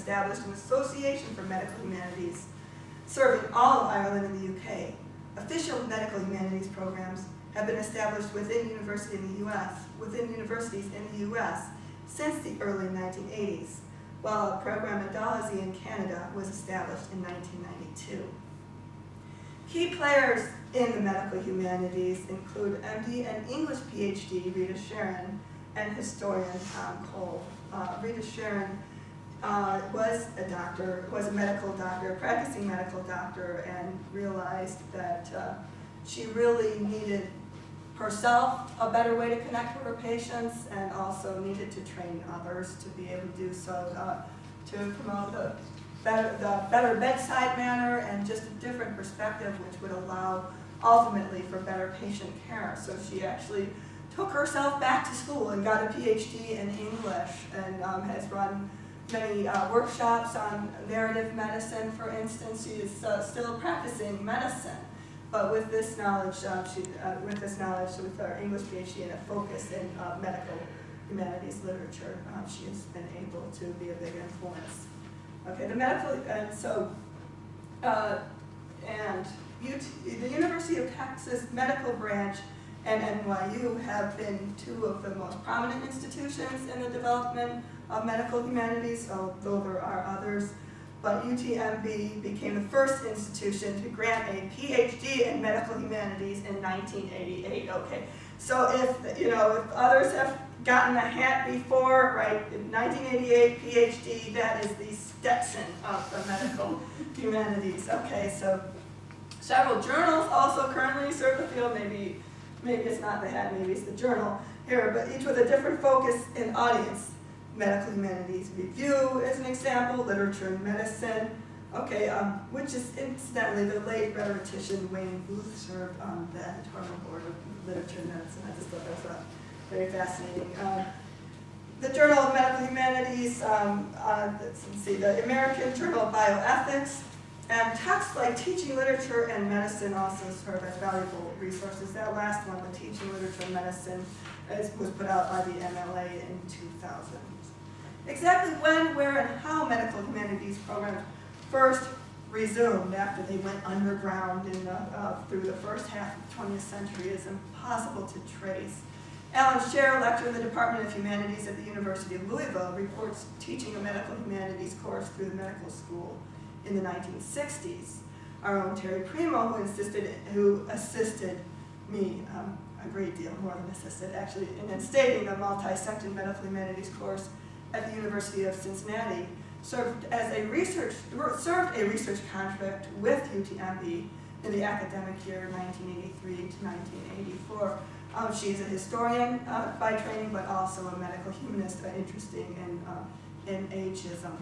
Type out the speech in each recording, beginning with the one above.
established an association for medical humanities, serving all of Ireland and the UK. Official medical humanities programs have been established within universities in the US since the early 1980s, while a program at Dalhousie in Canada was established in 1992. Key players in the medical humanities include MD and English PhD Rita Sharon and historian Tom Cole. Rita Sharon was a medical doctor, a practicing medical doctor, and realized that she really needed herself a better way to connect with her patients, and also needed to train others to be able to do so, to promote the better bedside manner and just a different perspective, which would allow ultimately for better patient care. So she actually took herself back to school and got a PhD in English, and has run many workshops on narrative medicine, for instance. She is still practicing medicine, but with this knowledge, with her English PhD and a focus in medical humanities literature, she has been able to be a big influence. Okay, the University of Texas Medical Branch and NYU have been two of the most prominent institutions in the development of medical humanities, although there are others. But UTMB became the first institution to grant a PhD in medical humanities in 1988. Okay, so if others have gotten a hat before, right, in 1988 PhD, that is the Stetson of the medical humanities. Okay, so several journals also currently serve the field. Maybe it's not the hat, maybe it's the journal here, but each with a different focus and audience. Medical Humanities Review is an example, Literature and Medicine, okay, which is incidentally the late rhetorician Wayne Booth served on the editorial board of Literature and Medicine. I just thought that was very fascinating. The Journal of Medical Humanities, let's see, the American Journal of Bioethics, and texts like Teaching Literature and Medicine also serve as valuable resources. That last one, the Teaching Literature and Medicine, was put out by the MLA in 2000. Exactly when, where, and how medical humanities programs first resumed after they went underground through the first half of the 20th century is impossible to trace. Alan Scher, lecturer in the Department of Humanities at the University of Louisville, reports teaching a medical humanities course through the medical school in the 1960s. Our own Terry Primo, who assisted me a great deal, more than assisted actually, in instating the multi-section medical humanities course at the University of Cincinnati, served a research contract with UTMB in the academic year 1983 to 1984. She's a historian by training, but also a medical humanist, interested in ageism.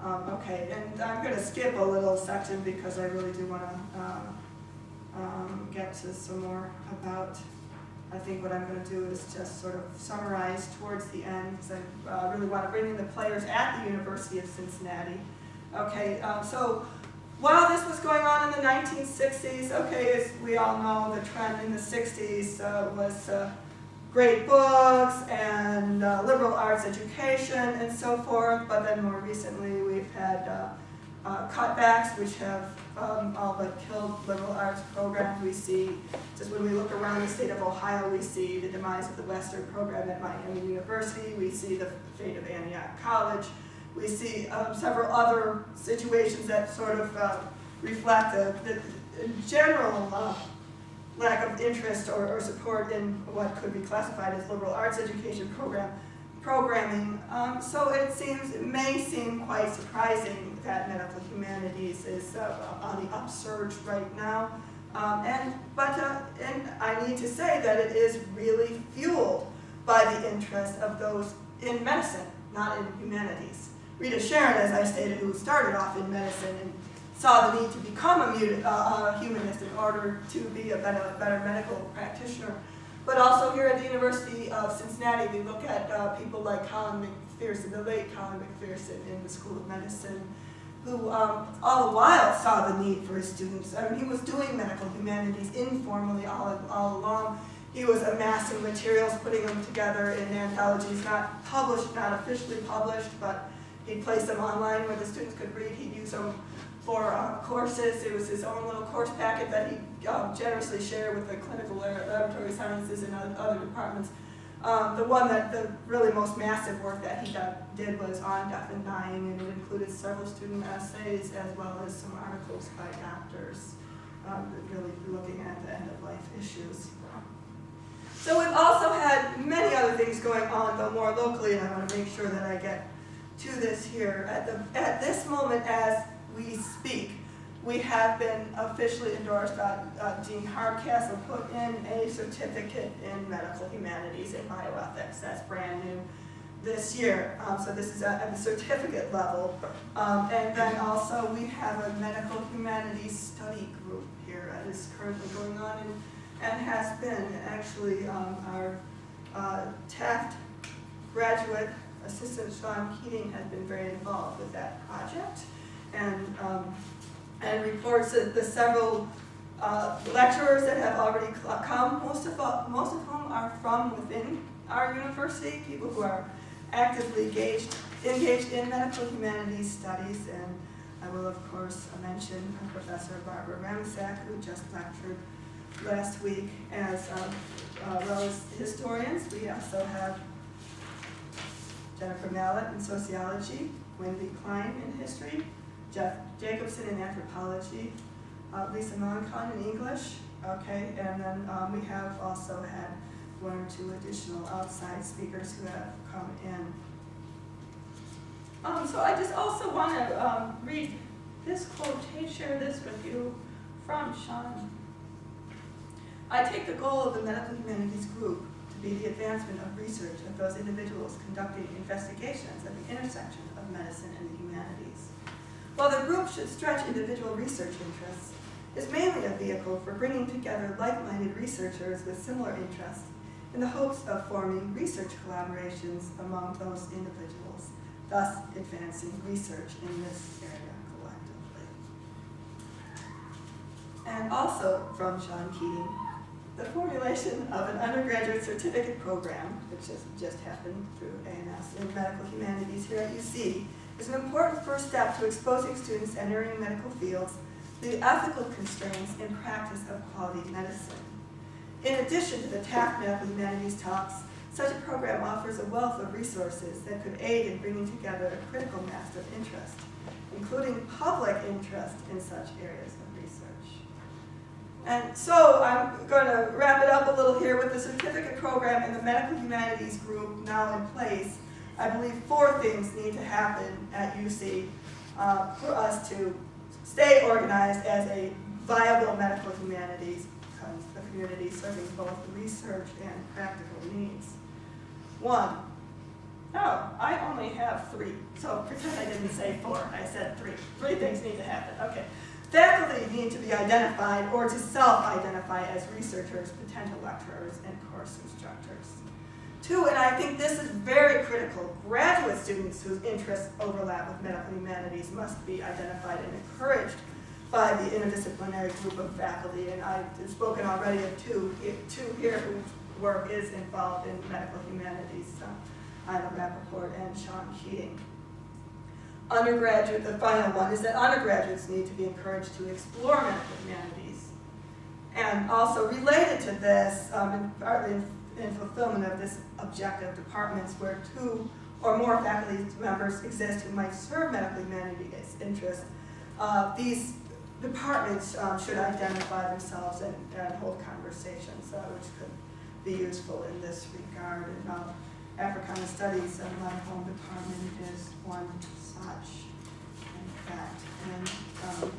Okay, and I'm going to skip a little section because I really do want to get to some more about. I think what I'm going to do is just sort of summarize towards the end, because I really want to bring in the players at the University of Cincinnati. Okay, so while this was going on in the 1960s, okay, as we all know, the trend in the 60s was great books and liberal arts education and so forth, but then more recently we've had cutbacks which have all but killed liberal arts programs. We see, just when we look around the state of Ohio, we see the demise of the Western program at Miami University, we see the fate of Antioch College, we see several other situations that sort of reflect the general lack of interest or support in what could be classified as liberal arts education programming. So it may seem quite surprising that medical humanities is on the upsurge right now. And I need to say that it is really fueled by the interest of those in medicine, not in humanities. Rita Sharon, as I stated, who started off in medicine and saw the need to become a humanist in order to be a better medical practitioner. But also here at the University of Cincinnati, we look at people like Colin McPherson, the late Colin McPherson in the School of Medicine, who all the while saw the need for his students. I mean, he was doing medical humanities informally all along. He was amassing materials, putting them together in anthologies, not published, not officially published, but He'd place them online where the students could read. He'd use them for courses. It was his own little course packet that he generously shared with the clinical laboratory sciences and other departments. The one that the really most massive work that he did was on death and dying, and it included several student essays as well as some articles by doctors, really looking at the end-of-life issues. So we've also had many other things going on, though more locally, and I want to make sure that I get to this here. At this moment, as we speak, we have been officially endorsed. Dean Hardcastle put in a certificate in medical humanities and bioethics. That's brand new this year. So this is at the certificate level. And then also we have a medical humanities study group here that is currently going on and has been. Actually, our Taft graduate assistant Sean Keating has been very involved with that project, and reports that the several lecturers that have already come, most of whom are from within our university, people who are actively engaged in medical humanities studies. And I will, of course, mention Professor Barbara Ramsack, who just lectured last week, as well as historians. We also have Jennifer Mallett in sociology, Wendy Klein in history, Jeff Jacobson in anthropology, Lisa Moncon in English, okay, and then we have also had one or two additional outside speakers who have come in. So I just also want to read this quote, share this with you from Sean. I take the goal of the Medical Humanities Group to be the advancement of research of those individuals conducting investigations at the intersection of medicine and the humanities. While the group should stretch individual research interests, is mainly a vehicle for bringing together like-minded researchers with similar interests in the hopes of forming research collaborations among those individuals, thus advancing research in this area collectively. And also from Sean Keating, the formulation of an undergraduate certificate program, which has just happened through A&S in medical humanities here at UC, is an important first step to exposing students entering medical fields to the ethical constraints in practice of quality medicine. In addition to the Taft Medical Humanities talks, such a program offers a wealth of resources that could aid in bringing together a critical mass of interest, including public interest in such areas of research. And so I'm going to wrap it up a little here with the certificate program and the Medical Humanities group now in place. I believe 4 things need to happen at UC for us to stay organized as a viable medical humanities community serving both research and practical needs. 1, no, I only have 3, so pretend I didn't say 4, I said 3. 3 things need to happen, okay. Faculty need to be identified or to self-identify as researchers, potential lecturers, and course instructors. 2, and I think this is very critical, graduate students whose interests overlap with medical humanities must be identified and encouraged by the interdisciplinary group of faculty. And I've spoken already of two here whose work is involved in medical humanities, Ida Rappaport and Sean Keating. Undergraduate, the final one is that undergraduates need to be encouraged to explore medical humanities. And also related to this, partly in fulfillment of this objective, departments where 2 or more faculty members exist who might serve medical humanities interests, these departments should identify themselves and hold conversations, which could be useful in this regard. And Africana Studies, my home department, is one such, in fact. And